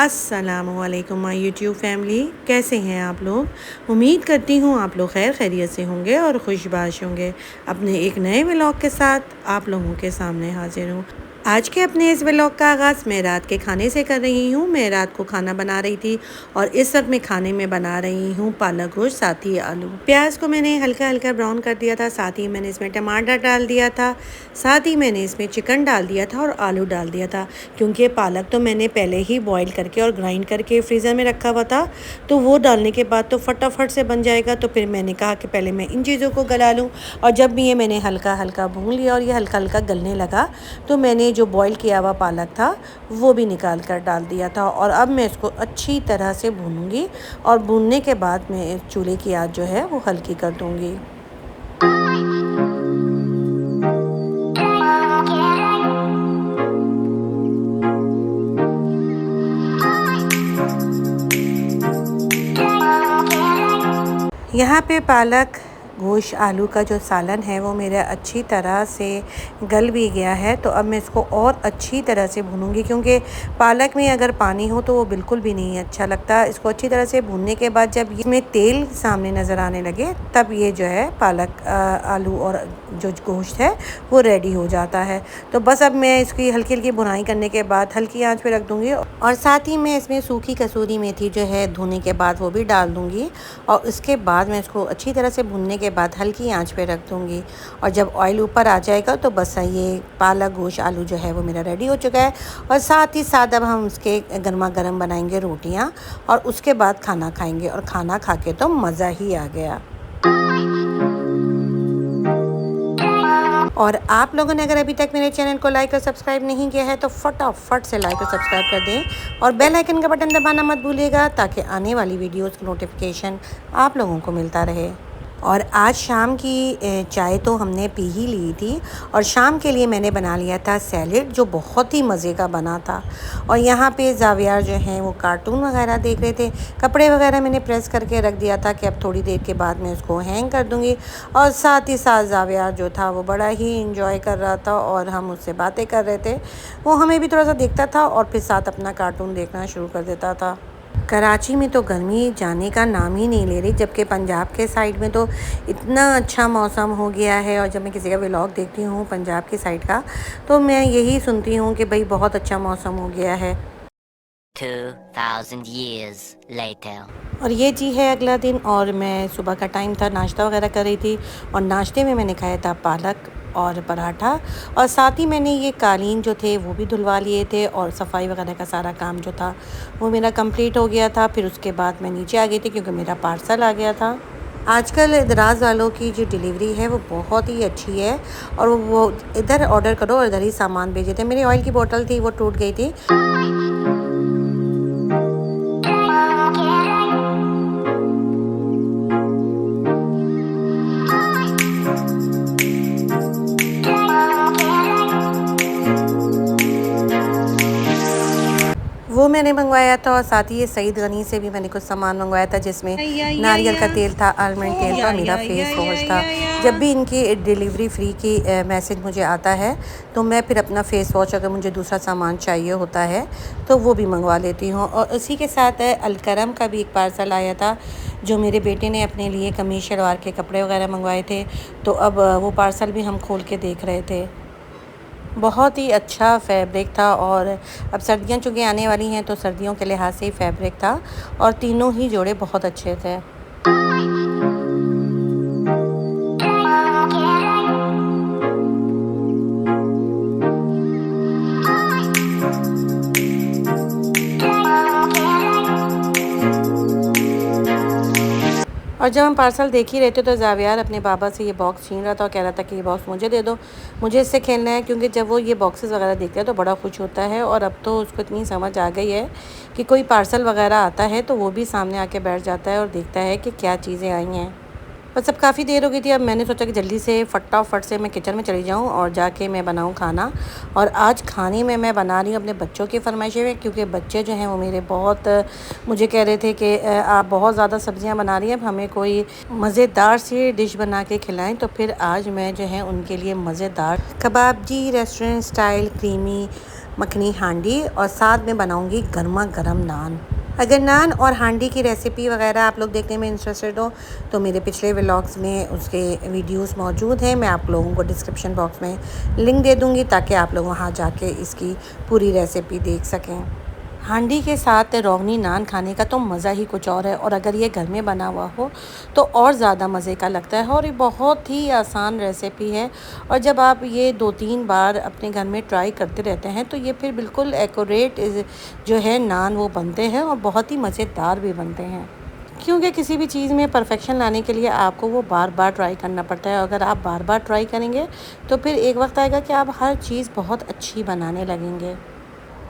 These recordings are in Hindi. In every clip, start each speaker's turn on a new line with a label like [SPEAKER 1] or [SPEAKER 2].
[SPEAKER 1] अस्सलामुअलैकुम माय यूट्यूब फैमिली, कैसे हैं आप लोग। उम्मीद करती हूँ आप लोग खैर खैरियत से होंगे और खुशबाश होंगे। अपने एक नए व्लॉग के साथ आप लोगों के सामने हाजिर हूँ। आज के अपने इस व्लॉग का आगाज़ मैं रात के खाने से कर रही हूँ। मैं रात को खाना बना रही थी और इस वक्त मैं खाने में बना रही हूँ पालक गोश्त, साथ ही आलू। प्याज को मैंने हल्का हल्का ब्राउन कर दिया था, साथ ही मैंने इसमें टमाटर डाल दिया था, साथ ही मैंने इसमें चिकन डाल दिया था और आलू डाल दिया था। क्योंकि पालक तो मैंने पहले ही बॉईल करके और ग्राइंड करके फ्रीज़र में रखा हुआ था, तो वो डालने के बाद तो फटाफट से बन जाएगा। तो फिर मैंने कहा कि पहले मैं इन चीज़ों को गला लूँ। और जब भी ये मैंने हल्का हल्का भून लिया और ये हल्का हल्का गलने लगा, तो मैंने जो बॉईल किया हुआ पालक था वो भी निकाल कर डाल दिया था। और अब मैं इसको अच्छी तरह से भूनूंगी और भूनने के बाद मैं चूल्हे की आंच जो है वो हल्की कर दूंगी। यहाँ पे पालक गोश्त आलू का जो सालन है वो मेरा अच्छी तरह से गल भी गया है। तो अब मैं इसको और अच्छी तरह से भूनूंगी, क्योंकि पालक में अगर पानी हो तो वो बिल्कुल भी नहीं अच्छा लगता। इसको अच्छी तरह से भूनने के बाद जब इसमें तेल सामने नज़र आने लगे, तब ये जो है पालक आलू और जो गोश्त है वो रेडी हो जाता है। तो बस अब मैं इसकी हल्की हल्की भुनाई करने के बाद हल्की आंच पे रख दूँगी और साथ ही मैं इसमें सूखी कसूरी मेथी जो है धोने के बाद वो भी डाल दूँगी। और उसके बाद मैं इसको अच्छी तरह से भुनने के बाद हल्की आंच पे रख दूँगी। और जब ऑयल ऊपर आ जाएगा तो बस ये पालक गोश्त आलू जो है वो मेरा रेडी हो चुका है। और साथ ही साथ अब हम उसके गर्मा गर्म बनाएंगे रोटियां और उसके बाद खाना खाएंगे। और खाना खा के तो मज़ा ही आ गया। और आप लोगों ने अगर अभी तक मेरे चैनल को लाइक और सब्सक्राइब नहीं किया है तो फटाफट से लाइक और सब्सक्राइब कर दें और बेल आइकन का बटन दबाना मत भूलिएगा, ताकि आने वाली वीडियोस की नोटिफिकेशन आप लोगों को मिलता रहे। और आज शाम की चाय तो हमने पी ही ली थी और शाम के लिए मैंने बना लिया था सैलेड, जो बहुत ही मज़े का बना था। और यहाँ पे जावियार जो हैं वो कार्टून वगैरह देख रहे थे। कपड़े वगैरह मैंने प्रेस करके रख दिया था कि अब थोड़ी देर के बाद मैं उसको हैंग कर दूँगी। और साथ ही साथ जावियार जो था वो बड़ा ही इंजॉय कर रहा था और हम उससे बातें कर रहे थे। वो हमें भी थोड़ा सा देखता था और फिर साथ अपना कार्टून देखना शुरू कर देता था। कराची में तो गर्मी जाने का नाम ही नहीं ले रही, जबकि पंजाब के साइड में तो इतना अच्छा मौसम हो गया है। और जब मैं किसी का व्लॉग देखती हूँ पंजाब की साइड का, तो मैं यही सुनती हूँ कि भाई बहुत अच्छा मौसम हो गया है।
[SPEAKER 2] 2000 years later.
[SPEAKER 1] और ये जी है अगला दिन और मैं सुबह का टाइम था, नाश्ता वगैरह कर रही थी। और नाश्ते में मैंने खाया था पालक और पराठा। और साथ ही मैंने ये कालीन जो थे वो भी धुलवा लिए थे और सफाई वगैरह का सारा काम जो था वो मेरा कंप्लीट हो गया था। फिर उसके बाद मैं नीचे आ गई थी क्योंकि मेरा पार्सल आ गया था। आजकल दराज वालों की जो डिलीवरी है वो बहुत ही अच्छी है और वो इधर ऑर्डर करो और इधर ही सामान भेजे थे। मेरी ऑयल की बोतल थी वो टूट गई थी। वो मैंने मंगवाया था। और साथ ही ये सईद गनी से भी मैंने कुछ सामान मंगवाया था, जिसमें नारियल का तेल था, आलमंड तेल था, मेरा फेस वॉश था। जब भी इनकी डिलीवरी फ्री की मैसेज मुझे आता है तो मैं फिर अपना फेस वॉश, अगर मुझे दूसरा सामान चाहिए होता है तो वो भी मंगवा लेती हूँ। और उसी के साथ अलकरम का भी एक पार्सल आया था, जो मेरे बेटे ने अपने लिए कमीज शलवार के कपड़े वगैरह मंगवाए थे। तो अब वो पार्सल भी हम खोल के देख रहे थे। बहुत ही अच्छा फैब्रिक था। और अब सर्दियाँ चूँकि आने वाली हैं तो सर्दियों के लिहाज से ही फैब्रिक था और तीनों ही जोड़े बहुत अच्छे थे। और जब हम पार्सल देख ही रहे थे तो जावियार अपने बाबा से ये बॉक्स छीन रहा था और कह रहा था कि ये बॉक्स मुझे दे दो, मुझे इससे खेलना है। क्योंकि जब वो ये बॉक्सेस वगैरह देखता है तो बड़ा खुश होता है। और अब तो उसको इतनी समझ आ गई है कि कोई पार्सल वगैरह आता है तो वो भी सामने आके बैठ जाता है और देखता है कि क्या चीज़ें आई हैं। बस अब काफ़ी देर हो गई थी। अब मैंने सोचा कि जल्दी से फटाफट से मैं किचन में चली जाऊं और जाके मैं बनाऊं खाना। और आज खाने में मैं बना रही हूं अपने बच्चों की फरमाइशें में, क्योंकि बच्चे जो हैं वो मेरे बहुत मुझे कह रहे थे कि आप बहुत ज़्यादा सब्जियां बना रही हैं, अब हमें कोई मज़ेदार सी डिश बना के खिलाएं। तो फिर आज मैं जो है उनके लिए मज़ेदार कबाब जी रेस्टोरेंट स्टाइल क्रीमी मखनी हांडी और साथ में बनाऊंगी गर्मा गर्म नान। अगर नान और हांडी की रेसिपी वगैरह आप लोग देखने में इंटरेस्टेड हो तो मेरे पिछले व्लॉग्स में उसके वीडियोस मौजूद हैं। मैं आप लोगों को डिस्क्रिप्शन बॉक्स में लिंक दे दूँगी ताकि आप लोग वहाँ जाके इसकी पूरी रेसिपी देख सकें। हांडी के साथ रोगनी नान खाने का तो मज़ा ही कुछ और है, और अगर ये घर में बना हुआ हो तो और ज़्यादा मज़े का लगता है। और ये बहुत ही आसान रेसिपी है, और जब आप ये 2-3 बार अपने घर में ट्राई करते रहते हैं तो ये फिर बिल्कुल एक्यूरेट जो है नान वो बनते हैं और बहुत ही मज़ेदार भी बनते हैं। क्योंकि किसी भी चीज़ में परफेक्शन लाने के लिए आपको वो बार बार ट्राई करना पड़ता है। अगर आप बार बार ट्राई करेंगे तो फिर एक वक्त आएगा कि आप हर चीज़ बहुत अच्छी बनाने लगेंगे।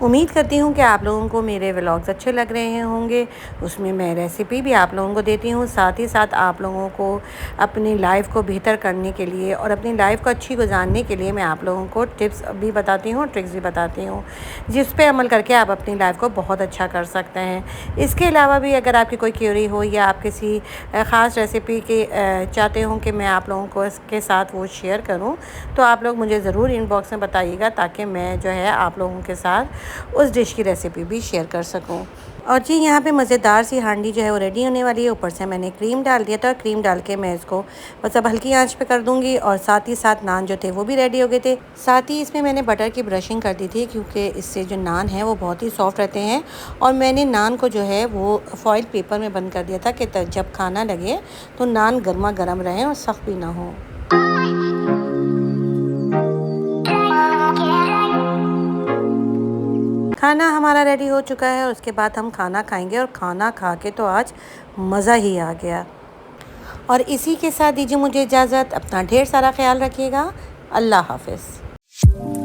[SPEAKER 1] उम्मीद करती हूँ कि आप लोगों को मेरे व्लॉग्स अच्छे लग रहे होंगे। उसमें मैं रेसिपी भी आप लोगों को देती हूँ, साथ ही साथ आप लोगों को अपनी लाइफ को बेहतर करने के लिए और अपनी लाइफ को अच्छी गुजारने के लिए मैं आप लोगों को टिप्स भी बताती हूँ, ट्रिक्स भी बताती हूँ, जिस पे अमल करके आप अपनी लाइफ को बहुत अच्छा कर सकते हैं। इसके अलावा भी अगर आपकी कोई क्वेरी हो या आप किसी ख़ास रेसिपी के चाहते हो कि मैं आप लोगों को इसके साथ वो शेयर करूँ, तो आप लोग मुझे ज़रूर इनबॉक्स में बताइएगा ताकि मैं जो है आप लोगों के साथ उस डिश की रेसिपी भी शेयर कर सकूं। और जी यहाँ पे मज़ेदार सी हांडी जो है वो रेडी होने वाली है। ऊपर से मैंने क्रीम डाल दिया था, क्रीम डाल के मैं इसको बस अब हल्की आंच पे कर दूंगी। और साथ ही साथ नान जो थे वो भी रेडी हो गए थे। साथ ही इसमें मैंने बटर की ब्रशिंग कर दी थी क्योंकि इससे जो नान है वो बहुत ही सॉफ्ट रहते हैं। और मैंने नान को जो है वो फॉइल पेपर में बंद कर दिया था कि जब खाना लगे तो नान गर्मा गर्म रहें और सख्त भी ना हो। खाना हमारा रेडी हो चुका है, उसके बाद हम खाना खाएंगे। और खाना खा के तो आज मज़ा ही आ गया। और इसी के साथ दीजिए मुझे इजाज़त। अपना ढेर सारा ख्याल रखिएगा। अल्लाह हाफ़िज़।